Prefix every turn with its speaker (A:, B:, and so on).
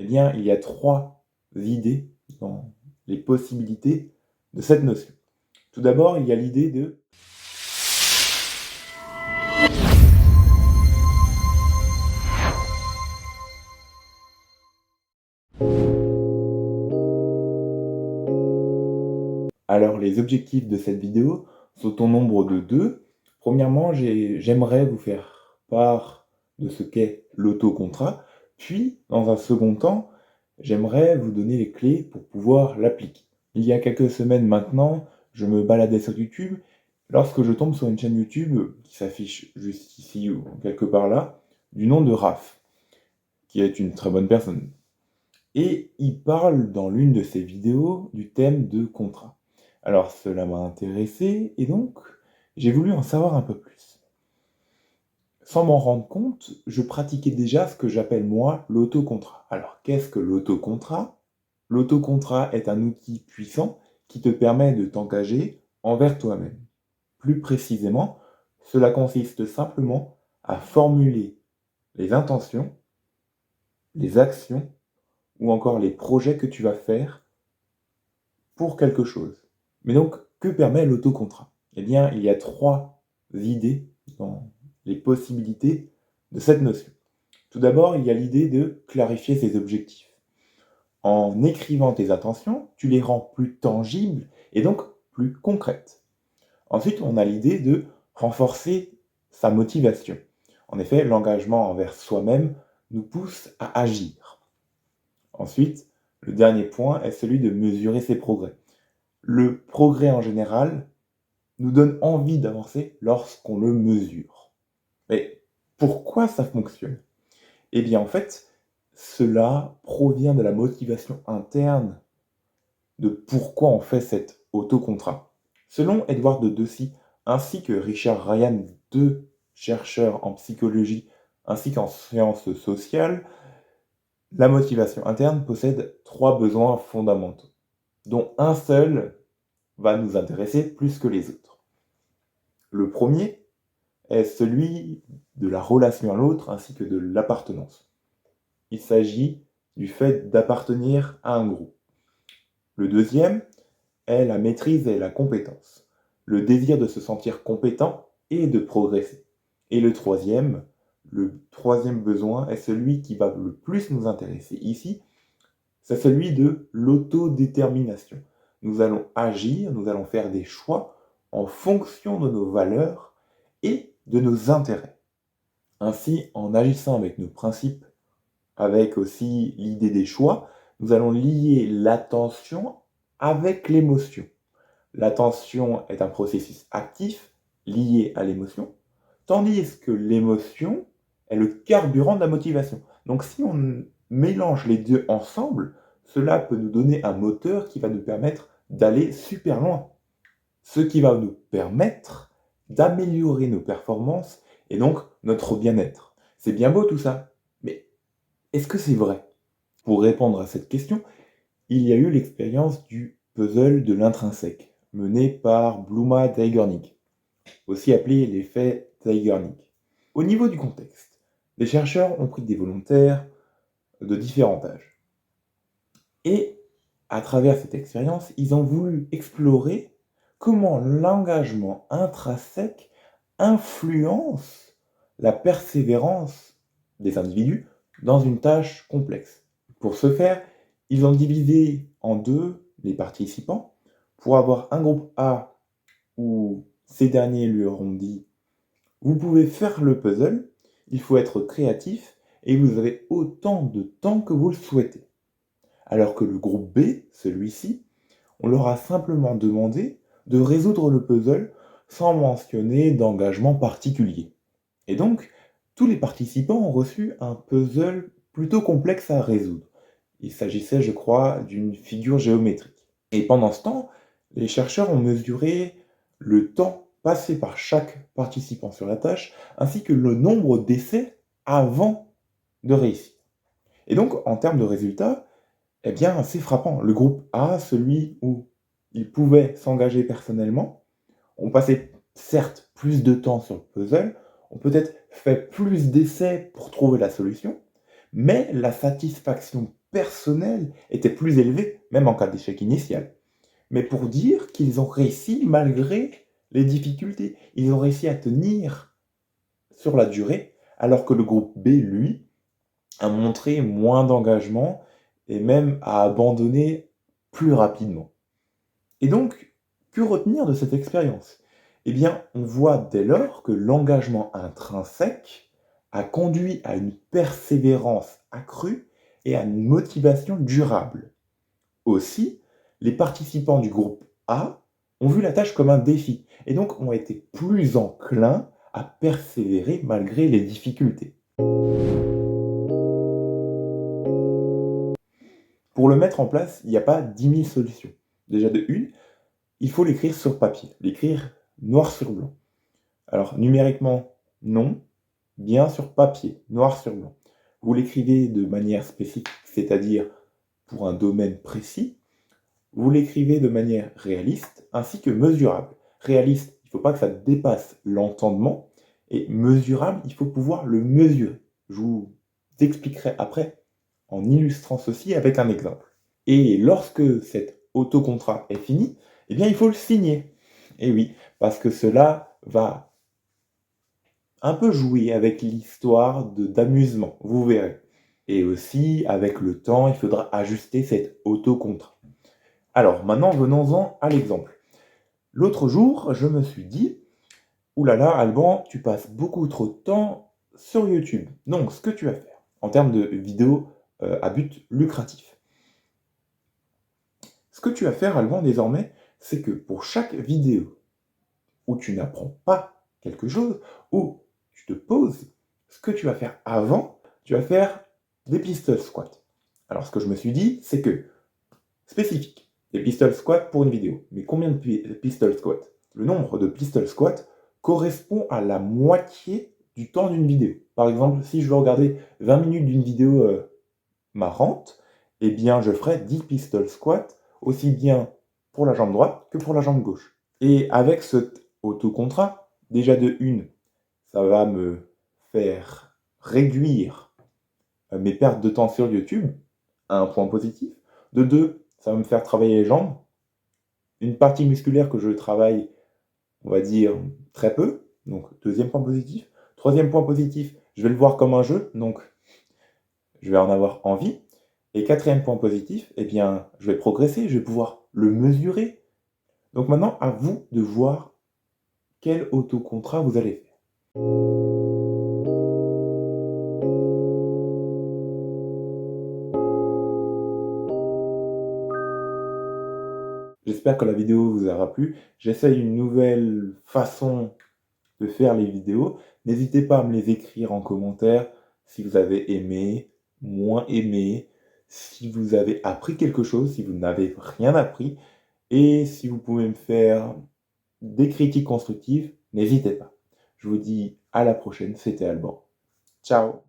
A: Eh bien, il y a 3 idées dans les possibilités de cette notion. Tout d'abord, il y a l'idée de alors les objectifs de cette vidéo sont au nombre de 2. Premièrement, j'aimerais vous faire part de ce qu'est l'autocontrat, puis dans un second temps, j'aimerais vous donner les clés pour pouvoir l'appliquer. Il y a quelques semaines maintenant, je me baladais sur YouTube lorsque je tombe sur une chaîne YouTube qui s'affiche juste ici ou quelque part là, du nom de Raph, qui est une très bonne personne. Et il parle dans l'une de ses vidéos du thème de contrat. Alors cela m'a intéressé et donc j'ai voulu en savoir un peu plus. Sans m'en rendre compte, je pratiquais déjà ce que j'appelle moi l'autocontrat. Alors qu'est-ce que l'autocontrat? L'autocontrat est un outil puissant qui te permet de t'engager envers toi-même. Plus précisément, cela consiste simplement à formuler les intentions, les actions ou encore les projets que tu vas faire pour quelque chose. Mais donc, que permet l'autocontrat? Eh bien, il y a 3 idées dans les possibilités de cette notion. Tout d'abord, il y a l'idée de clarifier ses objectifs. En écrivant tes intentions, tu les rends plus tangibles et donc plus concrètes. Ensuite, on a l'idée de renforcer sa motivation. En effet, l'engagement envers soi-même nous pousse à agir. Ensuite, le dernier point est celui de mesurer ses progrès. Le progrès en général nous donne envie d'avancer lorsqu'on le mesure. Mais pourquoi ça fonctionne? Eh bien en fait, cela provient de la motivation interne de pourquoi on fait cet autocontrat. Selon Edward de Deci ainsi que Richard Ryan, 2 chercheurs en psychologie ainsi qu'en sciences sociales, la motivation interne possède 3 besoins fondamentaux, dont un seul va nous intéresser plus que les autres. Le premier est celui de la relation à l'autre ainsi que de l'appartenance. Il s'agit du fait d'appartenir à un groupe. Le deuxième est la maîtrise et la compétence, le désir de se sentir compétent et de progresser. Et le troisième besoin est celui qui va le plus nous intéresser ici, c'est celui de l'autodétermination. Nous allons agir, nous allons faire des choix en fonction de nos valeurs et de nos intérêts. Ainsi, en agissant avec nos principes, avec aussi l'idée des choix, nous allons lier l'attention avec l'émotion. L'attention est un processus actif lié à l'émotion, tandis que l'émotion est le carburant de la motivation. Donc si on mélange les deux ensemble, cela peut nous donner un moteur qui va nous permettre d'aller super loin. Ce qui va nous permettre d'améliorer nos performances et donc notre bien-être. C'est bien beau tout ça, mais est-ce que c'est vrai? Pour répondre à cette question, il y a eu l'expérience du puzzle de l'intrinsèque, mené par Bluma Zeigarnik, aussi appelé l'effet Zeigarnik. Au niveau du contexte, les chercheurs ont pris des volontaires de différents âges. Et à travers cette expérience, ils ont voulu explorer comment l'engagement intrinsèque influence la persévérance des individus dans une tâche complexe. Pour ce faire, ils ont divisé en 2 les participants pour avoir un groupe A où ces derniers lui auront dit vous pouvez faire le puzzle, il faut être créatif et vous avez autant de temps que vous le souhaitez. Alors que le groupe B, celui-ci, on leur a simplement demandé de résoudre le puzzle sans mentionner d'engagement particulier. Et donc, tous les participants ont reçu un puzzle plutôt complexe à résoudre. Il s'agissait, je crois, d'une figure géométrique. Et pendant ce temps, les chercheurs ont mesuré le temps passé par chaque participant sur la tâche, ainsi que le nombre d'essais avant de réussir. Et donc, en termes de résultats, eh bien, c'est frappant. Le groupe A, celui où ils pouvaient s'engager personnellement, ont passé certes plus de temps sur le puzzle, ont peut-être fait plus d'essais pour trouver la solution, mais la satisfaction personnel était plus élevé, même en cas d'échec initial. Mais pour dire qu'ils ont réussi malgré les difficultés. Ils ont réussi à tenir sur la durée, alors que le groupe B, lui, a montré moins d'engagement et même a abandonné plus rapidement. Et donc, que retenir de cette expérience? Eh bien, on voit dès lors que l'engagement intrinsèque a conduit à une persévérance accrue et à une motivation durable. Aussi, les participants du groupe A ont vu la tâche comme un défi et donc ont été plus enclins à persévérer malgré les difficultés. Pour le mettre en place, il n'y a pas 10 000 solutions. Déjà de une, il faut l'écrire sur papier, l'écrire noir sur blanc. Alors numériquement, non, bien sur papier, noir sur blanc. Vous l'écrivez de manière spécifique, c'est-à-dire pour un domaine précis. Vous l'écrivez de manière réaliste ainsi que mesurable. Réaliste, il ne faut pas que ça dépasse l'entendement. Et mesurable, il faut pouvoir le mesurer. Je vous expliquerai après en illustrant ceci avec un exemple. Et lorsque cet autocontrat est fini, eh bien il faut le signer. Et oui, parce que cela va un peu jouer avec l'histoire d'amusement, vous verrez. Et aussi, avec le temps, il faudra ajuster cet autocontrat. Alors, maintenant, venons-en à l'exemple. L'autre jour, je me suis dit, oulala, Alban, tu passes beaucoup trop de temps sur YouTube. Donc, ce que tu vas faire, en termes de vidéos à but lucratif, ce que tu vas faire, Alban, désormais, c'est que pour chaque vidéo où tu n'apprends pas quelque chose, où tu te poses, ce que tu vas faire avant, tu vas faire des pistol squats. Alors, ce que je me suis dit, c'est que, spécifique, des pistol squats pour une vidéo. Mais combien de pistol squats? Le nombre de pistol squats correspond à la moitié du temps d'une vidéo. Par exemple, si je veux regarder 20 minutes d'une vidéo marrante, eh bien, je ferai 10 pistol squats, aussi bien pour la jambe droite que pour la jambe gauche. Et avec cet autocontrat, déjà de une, ça va me faire réduire mes pertes de temps sur YouTube, à un point positif. De deux, ça va me faire travailler les jambes. Une partie musculaire que je travaille, on va dire, très peu. Donc, deuxième point positif. Troisième point positif, je vais le voir comme un jeu. Donc, je vais en avoir envie. Et quatrième point positif, eh bien, je vais progresser, je vais pouvoir le mesurer. Donc maintenant, à vous de voir quel autocontrat vous allez faire. J'espère que la vidéo vous aura plu. J'essaye une nouvelle façon de faire les vidéos. N'hésitez pas à me les écrire en commentaire si vous avez aimé, moins aimé, si vous avez appris quelque chose, si vous n'avez rien appris. Et si vous pouvez me faire des critiques constructives, n'hésitez pas. Je vous dis à la prochaine, c'était Alban. Ciao!